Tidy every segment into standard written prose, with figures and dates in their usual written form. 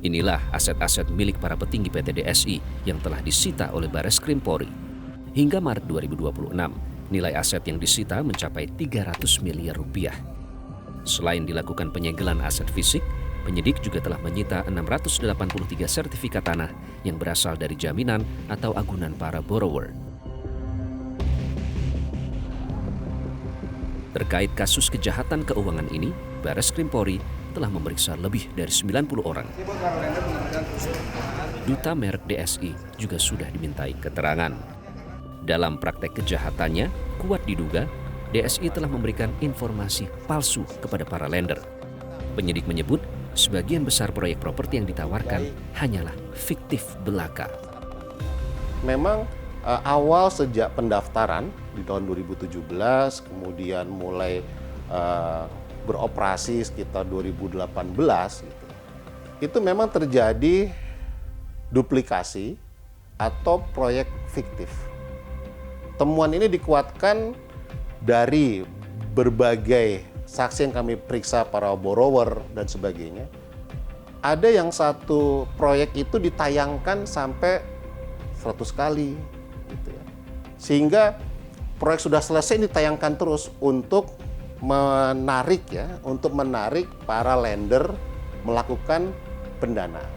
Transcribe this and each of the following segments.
Inilah aset-aset milik para petinggi PT DSI yang telah disita oleh Bareskrim Polri. Hingga Maret 2026, nilai aset yang disita mencapai 300 miliar rupiah. Selain dilakukan penyegelan aset fisik, penyidik juga telah menyita 683 sertifikat tanah yang berasal dari jaminan atau agunan para borrower. Terkait kasus kejahatan keuangan ini, Bareskrim Polri telah memeriksa lebih dari 90 orang. Duta merek DSI juga sudah dimintai keterangan. Dalam praktek kejahatannya, kuat diduga DSI telah memberikan informasi palsu kepada para lender. Penyidik menyebut sebagian besar proyek properti yang ditawarkan hanyalah fiktif belaka. Memang awal sejak pendaftaran di tahun 2017, kemudian mulai beroperasi sekitar 2018, gitu, itu memang terjadi duplikasi atau proyek fiktif. Temuan ini dikuatkan dari berbagai saksi yang kami periksa, para borrower dan sebagainya. Ada yang satu proyek itu ditayangkan sampai 100 kali, gitu ya. Sehingga proyek sudah selesai ditayangkan terus untuk menarik para lender melakukan pendanaan.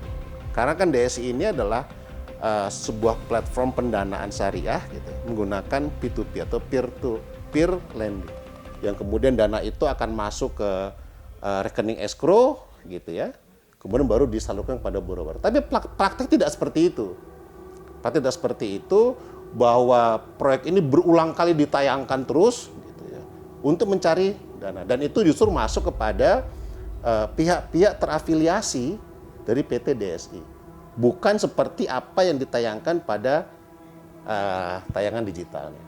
Karena kan DSI ini adalah sebuah platform pendanaan syariah, gitu, menggunakan P2P atau peer-to-peer lending, yang kemudian dana itu akan masuk ke rekening escrow, gitu ya, kemudian baru disalurkan kepada borrower. Tapi praktek tidak seperti itu. Praktek tidak seperti itu, bahwa proyek ini berulang kali ditayangkan terus, gitu ya, untuk mencari dana, dan itu justru masuk kepada pihak-pihak terafiliasi dari PT DSI. Bukan seperti apa yang ditayangkan pada tayangan digitalnya.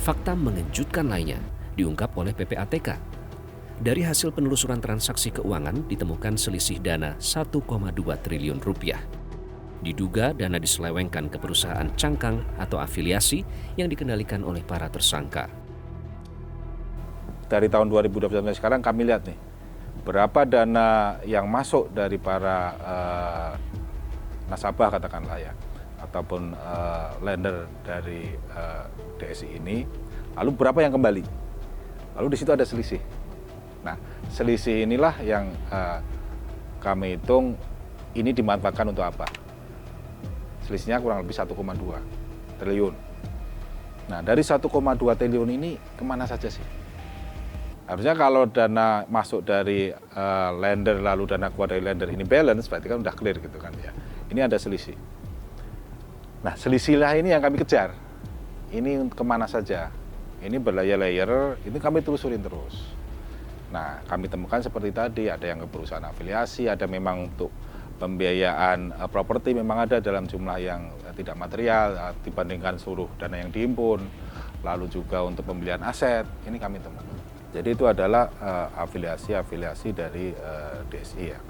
Fakta mengejutkan lainnya diungkap oleh PPATK. Dari hasil penelusuran transaksi keuangan ditemukan selisih dana 1,2 triliun rupiah. Diduga dana diselewengkan ke perusahaan cangkang atau afiliasi yang dikendalikan oleh para tersangka. Dari tahun 2020 sampai sekarang kami lihat nih, berapa dana yang masuk dari para nasabah katakanlah ya, ataupun lender dari DSI ini, lalu berapa yang kembali, lalu di situ ada selisih. Nah, selisih inilah yang kami hitung ini dimanfaatkan untuk apa. Selisihnya kurang lebih 1,2 triliun. Nah, dari 1,2 triliun ini kemana saja sih? Harusnya kalau dana masuk dari lender lalu dana keluar dari lender ini balance, berarti kan udah clear gitu kan ya. Ini ada selisih. Nah, selisihlah ini yang kami kejar. Ini kemana saja? Ini berlayer-layer, ini kami telusurin terus. Nah, kami temukan seperti tadi, ada yang ke perusahaan afiliasi, ada memang untuk pembiayaan properti memang ada dalam jumlah yang tidak material dibandingkan seluruh dana yang dihimpun. Lalu juga untuk pembelian aset, ini kami temukan. Jadi itu adalah afiliasi-afiliasi dari DSI ya,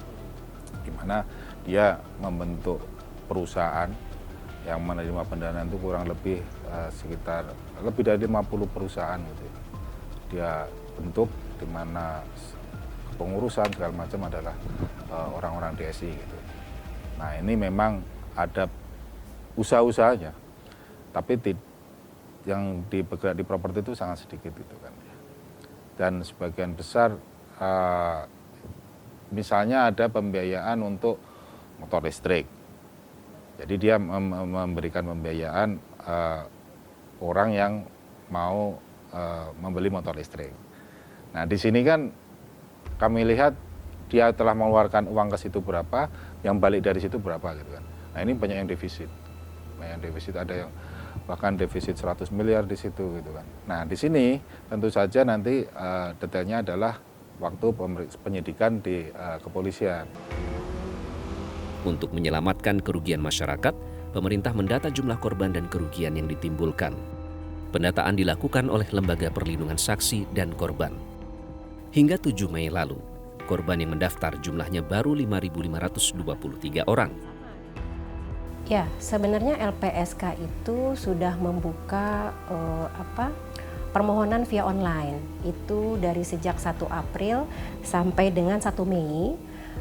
gimana dia membentuk perusahaan yang menerima pendanaan itu kurang lebih sekitar lebih dari 50 perusahaan gitu ya. Dia bentuk di mana pengurusan segala macam adalah orang-orang DSI gitu. Nah, ini memang ada usaha-usahanya, tapi yang bergerak di properti itu sangat sedikit gitu kan. Dan sebagian besar misalnya ada pembiayaan untuk motor listrik. Jadi dia memberikan pembiayaan orang yang mau membeli motor listrik. Nah, di sini kan kami lihat dia telah mengeluarkan uang ke situ berapa, yang balik dari situ berapa gitu kan. Nah, ini banyak yang defisit. Banyak yang defisit, ada yang bahkan defisit 100 miliar di situ gitu kan. Nah, di sini tentu saja nanti detailnya adalah waktu penyidikan di kepolisian. Untuk menyelamatkan kerugian masyarakat, pemerintah mendata jumlah korban dan kerugian yang ditimbulkan. Pendataan dilakukan oleh Lembaga Perlindungan Saksi dan Korban. Hingga 7 Mei lalu, korban yang mendaftar jumlahnya baru 5.523 orang. Ya, sebenarnya LPSK itu sudah membuka permohonan via online. Itu dari sejak 1 April sampai dengan 1 Mei.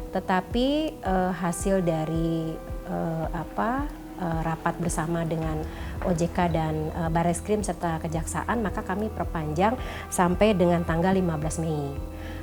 Tetapi hasil dari rapat bersama dengan OJK dan Bareskrim serta Kejaksaan, maka kami perpanjang sampai dengan tanggal 15 Mei.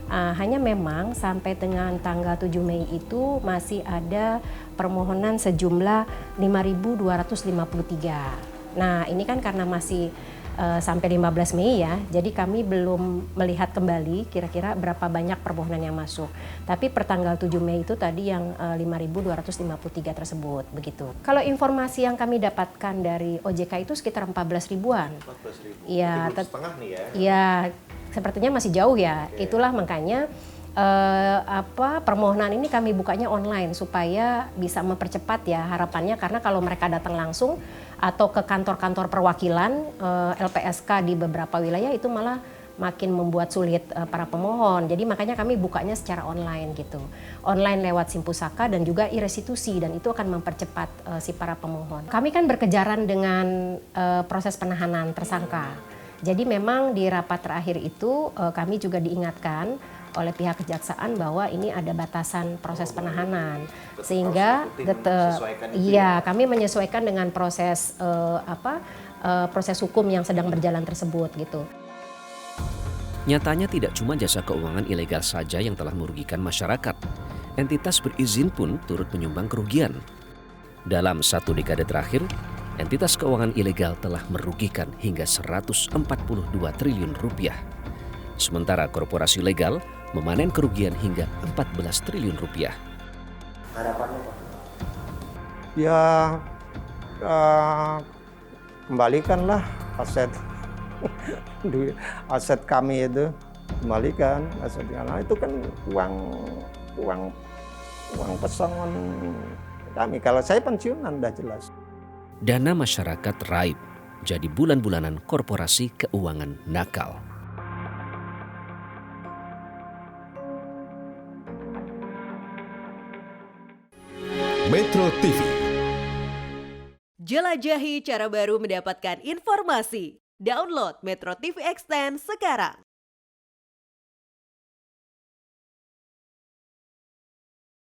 Hanya memang sampai dengan tanggal 7 Mei itu masih ada permohonan sejumlah 5.253. Nah, ini kan karena masih sampai 15 Mei ya, jadi kami belum melihat kembali kira-kira berapa banyak permohonan yang masuk. Tapi per tanggal 7 Mei itu tadi yang 5.253 tersebut, begitu. Kalau informasi yang kami dapatkan dari OJK itu sekitar 14 ribuan. 14 ribu. Iya, setengah nih ya. Iya, sepertinya masih jauh ya. Oke. Itulah makanya permohonan ini kami bukanya online supaya bisa mempercepat ya harapannya, karena kalau mereka datang langsung atau ke kantor-kantor perwakilan LPSK di beberapa wilayah itu malah makin membuat sulit para pemohon. Jadi makanya kami bukanya secara online gitu. Online lewat Simpusaka dan juga e-restitusi, dan itu akan mempercepat si para pemohon. Kami kan berkejaran dengan proses penahanan tersangka. Jadi memang di rapat terakhir itu kami juga diingatkan oleh pihak kejaksaan bahwa ini ada batasan proses penahanan, sehingga kami menyesuaikan dengan proses proses hukum yang sedang berjalan tersebut gitu. Nyatanya tidak cuma jasa keuangan ilegal saja yang telah merugikan masyarakat. Entitas berizin pun turut menyumbang kerugian. Dalam 1 dekade terakhir, entitas keuangan ilegal telah merugikan hingga 142 triliun rupiah. Sementara korporasi legal memanen kerugian hingga 14 triliun rupiah. Harapannya Pak? Ya, kembalikanlah aset aset kami itu, kembalikan aset karena itu kan uang pesangon kami. Kalau saya pensiunan udah jelas. Dana masyarakat raib jadi bulan-bulanan korporasi keuangan nakal. Metro TV. Jelajahi cara baru mendapatkan informasi. Download Metro TV Extend sekarang.